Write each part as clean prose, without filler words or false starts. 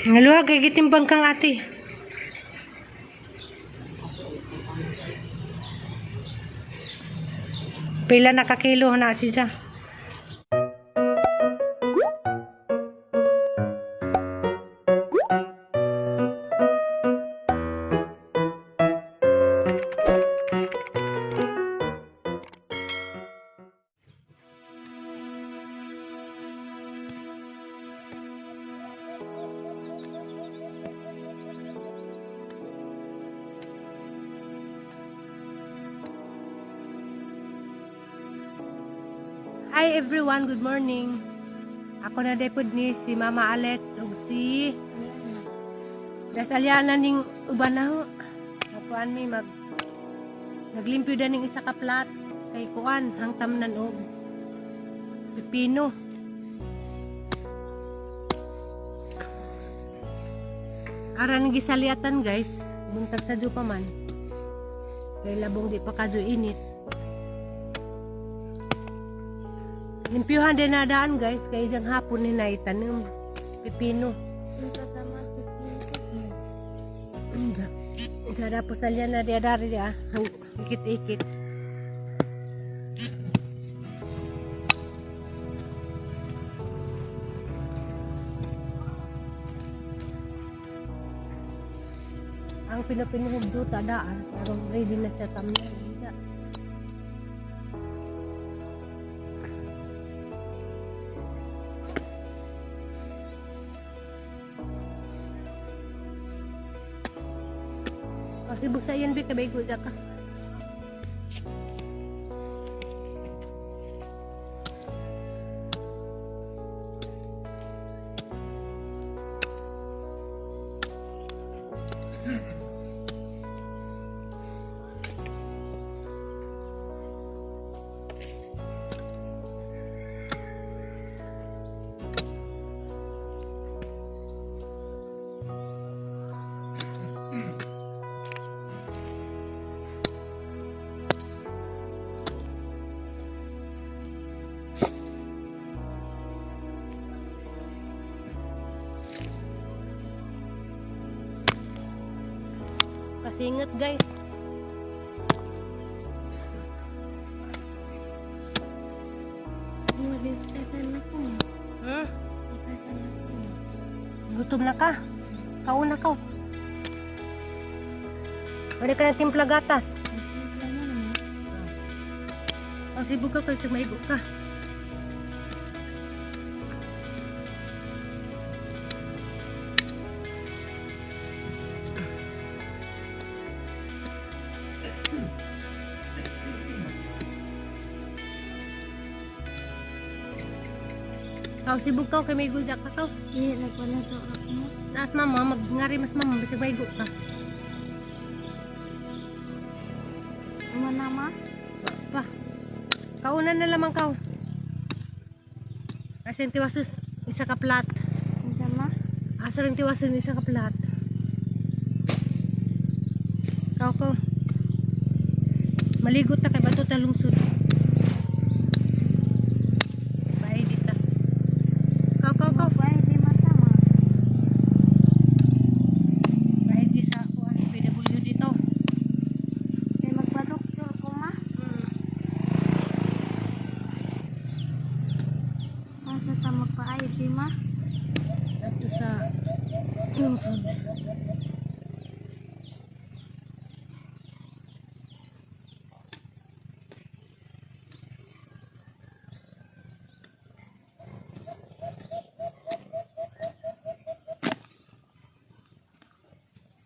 Ngaluha kay gitimbang kang ate. Pila na ka kilo na siya. Hi everyone, good morning. Ako na depod ni si Mama Alex ug si Dasalyana ning uban na ho. Kuan mi naglimpyo da ning isa ka plat kay kuan hang tamnan og pipino. Aran gisaliatan guys, buntag sa pa man. Kay labong di pa kadyo init. Limpyuhan din na daan guys, kaya diyang hapon ni na itanong pipino. Kada po salya na dia dari dia, ikit-ikit. Ang pinupinuhugdo tadaan, pero ready na siya tamnan. Kasi buksa yan, Bik, kabay ko ka. Kasingit guys. Gutom na ka. Kaon na ka. Pwede ka na timpla gatas. Ang sibog ka kasi maigo ka. Kau sibuk kau kay may gujak ka kau. Iya, nagpala to ako mo. Naas mama, magngari mas mama, bisig maigo ka. Uma nama? Pa. Kaunan na lamang kau. Kasi tiwasus isa ka plat. Sama? Asa rin tiwasun isa ka plat. Kau. Maligot ta kay bato ta lungsod.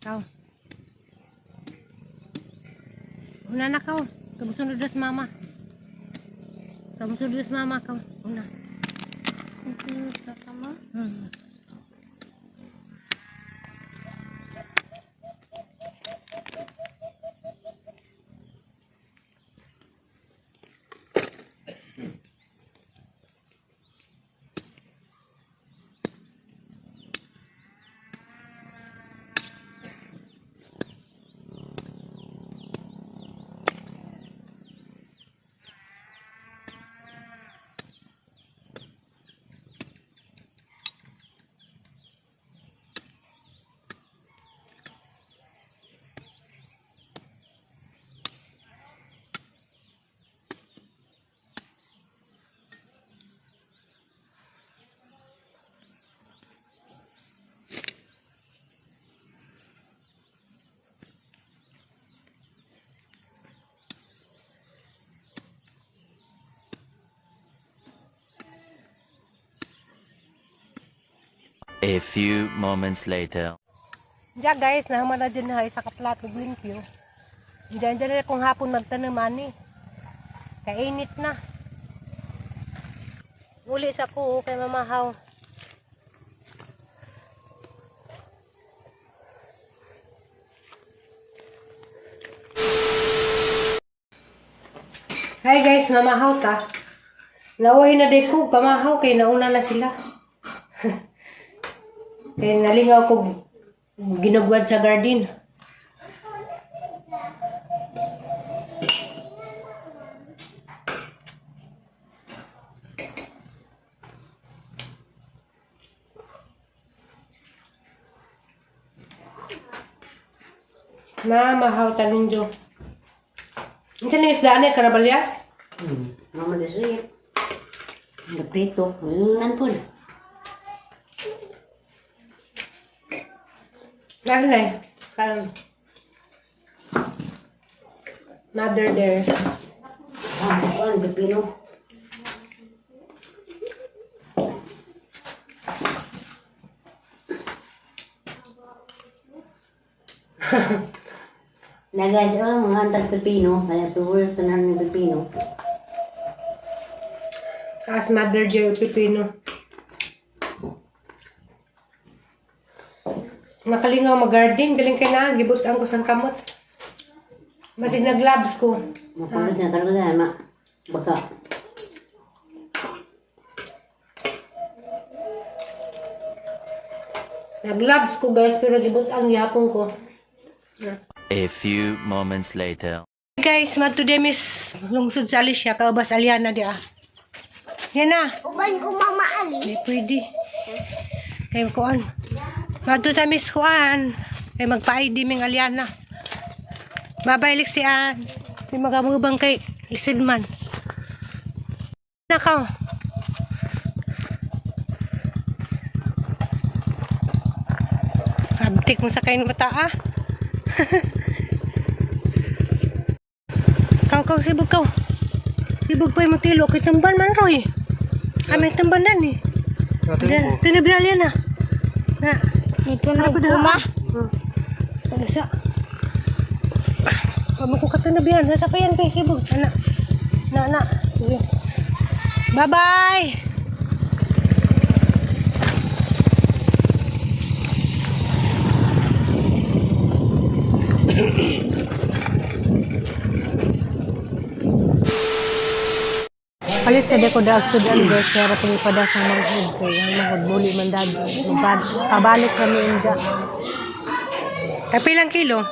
Kau. Una na kau. Kamusunod das mama. Kamusunod das mama kau. Una. Itu sama? A few moments later. Diya guys, nahaman na dyan na isa ka plat ug limpyo. Diyan na kung hapon magtanom ani. Kainit na. Uli sa ko kay mamahaw. Hi guys, mamahaw ta. Naway na day ko, pamahaw kay nauna na sila. Kaya nalingaw ko ginugwad sa garden. Mahaw tanin jo. Ano na isda na karabalyas? Mama desi. Naprito. Ngayon po na. Lalo na eh. Parang mother there. Ang pipino. Na guys, mga hantag pipino. Kaya tuwal tanan ng pipino. Tapos mother there pipino. Nakalingaw mag-garden. Galing ka na. Gibutan ko sang kamot. Masig nag-labs ko. Mapagod na karagahan, ma. Baka. Nag-labs ko guys. Pero gibutan yapon ko. A few moments later. Guys, today miss lungsod sa Alicia. Kaubas Aliana di ah. Yan na. Uban ko mama Ali. Di pwede. Kaya kuan. Madto sa miss kuan. Kaya magpa-ID ming Aliana. Babay Lixian. Di magamubang kay Lisidman. Nakaw. Abtik mo sa kain mata ah. Kau sibuk kau. Sibuk pa yung magtilo. Kay tamban man roy. May tamban na ni. Tinabila yan na. Na. Ito na kuma. Ano siya? Pama ko katinabihan. Nasa pa yan kay sibuk. Anak. Na. Sige. Bye-bye. Palit sa deko daag sudan guys, kaya kung pada sa manghud ko, yung magbuli man dado. Pabalik kami inja. Kapilang kilo?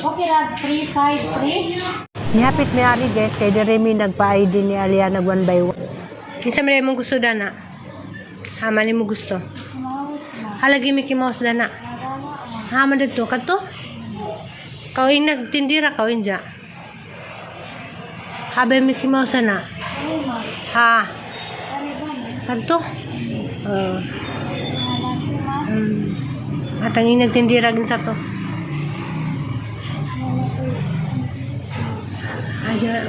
Okay ra, 353. Nihapit ni Ari guys, kay Jeremy nagpa-ID ni Alia nag 1 by 1. Kinsa man mong gusto dana? Mali mo gusto. Halagi Mickey Mouse dana. Man dito kadto? Kawin nagtindira kawin ja. Habe Mickey Mouse na. Ha. Kanto? Matangin nagtindira gin sa to. Aja.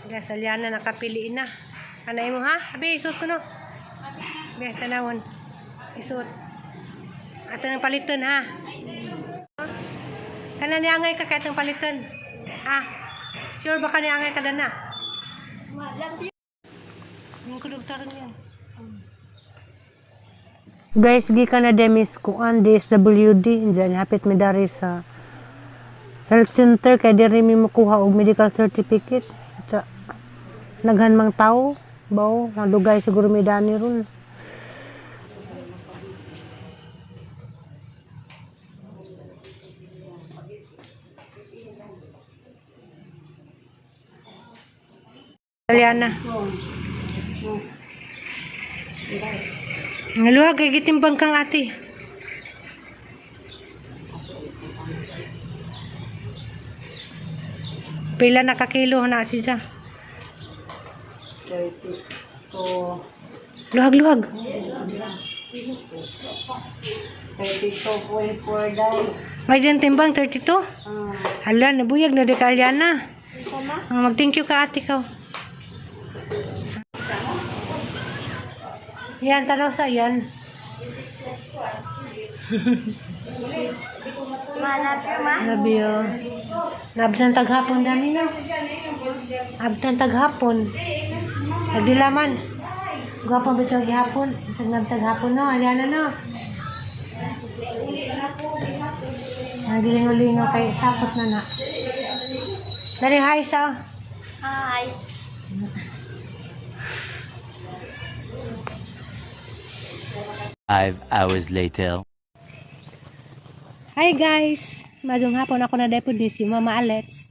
Guys, Aliana nakapili na. Anay mo ha? Abi, isot ko no. Abi, tanawon. Isot. Ato ng paliton ha. Kana niangay ka kahit ng paliton. Ha? Sure ba ka niangay ka na? Yung kudugtaran yan. Guys, gikan na demis kuan DSWD. Diyan, hapit mi dari sa health center. Kaya diri mi makuha og medical certificate. Sa naghanmang tao. Bao, madugay siguro mi dani ron. Aliana. Ngaluha kay gitimbang kang ate. Pila na kakilo na siya. Luhag. 32.4 dahil. May dyan timbang 32. Hala, nabuyag na di ka Aliana. Mag-thank you ka ate ko. Yan, tanaw sa yan. Love you. Nabtan taghapon dani no. Abtan taghapon. Nagdilaman. Gwapo ba ito gihapon? Nabtan taghapon no, Aliana no. Nagilingo-lingo kay sapot na na. Dari hi sa. Hi. 5 hours later. Hi guys! Madong hapon ako na depod ni si Mama Alets.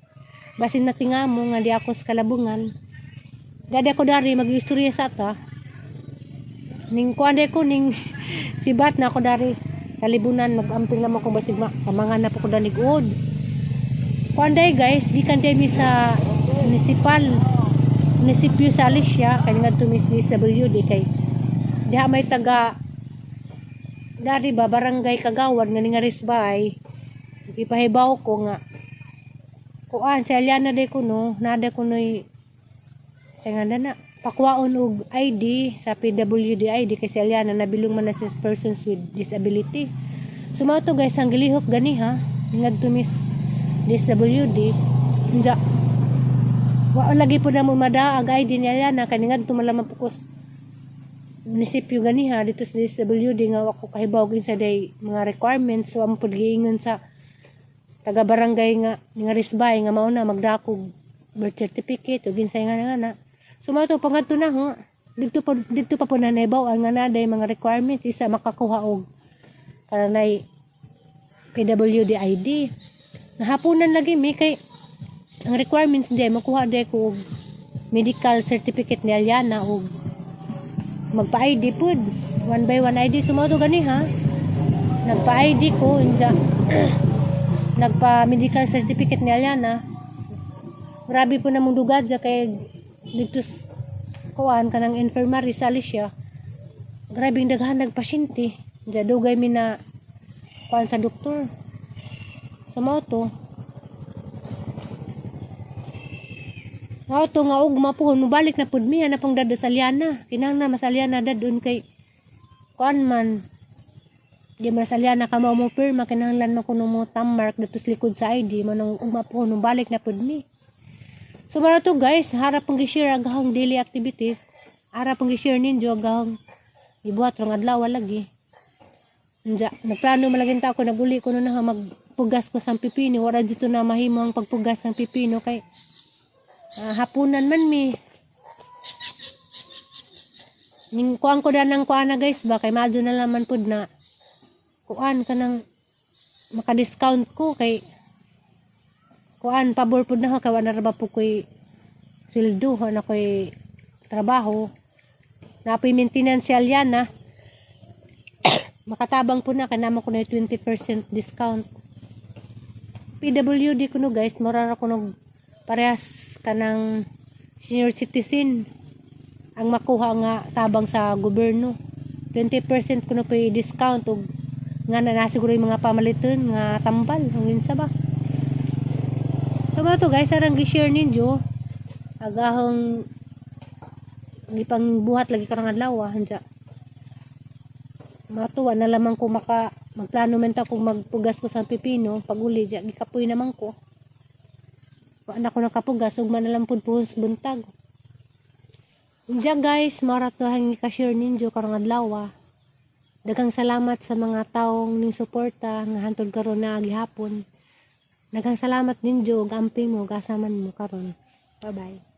Basin natinga mo nga di ako sa kalabungan. Dada ko dari mag-istorya sa ata. Ning kuande ko ning sibat na ako dari kalibunan mag-amping naman kong basig kamangan na po ko danig uod. Kuande guys, di kan mi sa munisipyo sa Alicia kaya nga tumis ni SWD kay diha may taga dari ba barangay Kagawad nga nga Risbay ipahibaw ko nga kuan si Aliana de ko no nada ko noy sa nga na pakwaon og ID sa PWD ID kasi Aliana nabilong man na sa persons with disability sumaw to guys ang gilihok gani ha ngadto miss DSWD nja wa lagi po na mo mada ang ID ni Aliana kani ngadto malaman pukos munisipyo gani ha dito sa DSWD nga wako kahibaw sa day mga requirements so ang paggiingon sa taga barangay nga Risbay nga mao na magdakog birth certificate o ginsay nga na so mao to pangadto na ho dito pa po na naibaw ang nga na day mga requirements isa makakuha og kanay PWD ID nahapunan lagi mi kay ang requirements day makuha day ko og medical certificate ni Aliana og magpa-ID po 1 by 1 ID sumato gani ha nagpa-ID ko inja nagpa-medical certificate ni Aliana grabe po namang dugad dya kay dito kuhaan ka ng infirmary sa Alicia grabe yung daghan nagpasyente dya dugay mi na kuhaan sa doktor sumato to nga og mapuhon mobalik na pud mi ana pang dada sa Aliana kinang na masaliana dadun kay kuan man di masaliana ka mo pirma kinahanglan man kuno mo thumb mark dito sa likod sa ID manong og mapuhon mobalik na pud mi so mara to guys harap pang gi-share agahang daily activities harap pang gi-share ninyo agahang ibuhat rong adlaw lagi nja nagplano malagin ta ako naguli ko na magpugas ko sang pipino wala dito na mahimo ang pagpugas sang pipino kay hapunan man mi ning kuan ko danang kuan na guys ba kay madyo na laman pud na kuan kanang maka-discount ko kay kuan pabor pud na ho kay wala ra ba po koy sweldo na koy trabaho na po'y maintenance si Aliana makatabang po na kanama ko na 20% discount PWD ko no guys mura ra ko no parehas kanang senior citizen ang makuha nga tabang sa gobyerno 20% kuno pay discount og nga na siguro yung mga pamaliton nga tambal ang winsa ba so to guys arang gi-share ninyo agahong gipang buhat lagi karang adlaw hanja matuwa na lamang ko magplano men ta kung magpugas ko sa pipino paguli di gikapoy naman ko wala ko nakapugas ug manalampod po sa buntag. Diya guys, marat to hang ka-share ninyo karong adlaw. Daghang salamat sa mga taong ning suporta nga hantod karon na gihapon. Daghang salamat ninyo ug amping mo gasaman mo karon. Bye bye.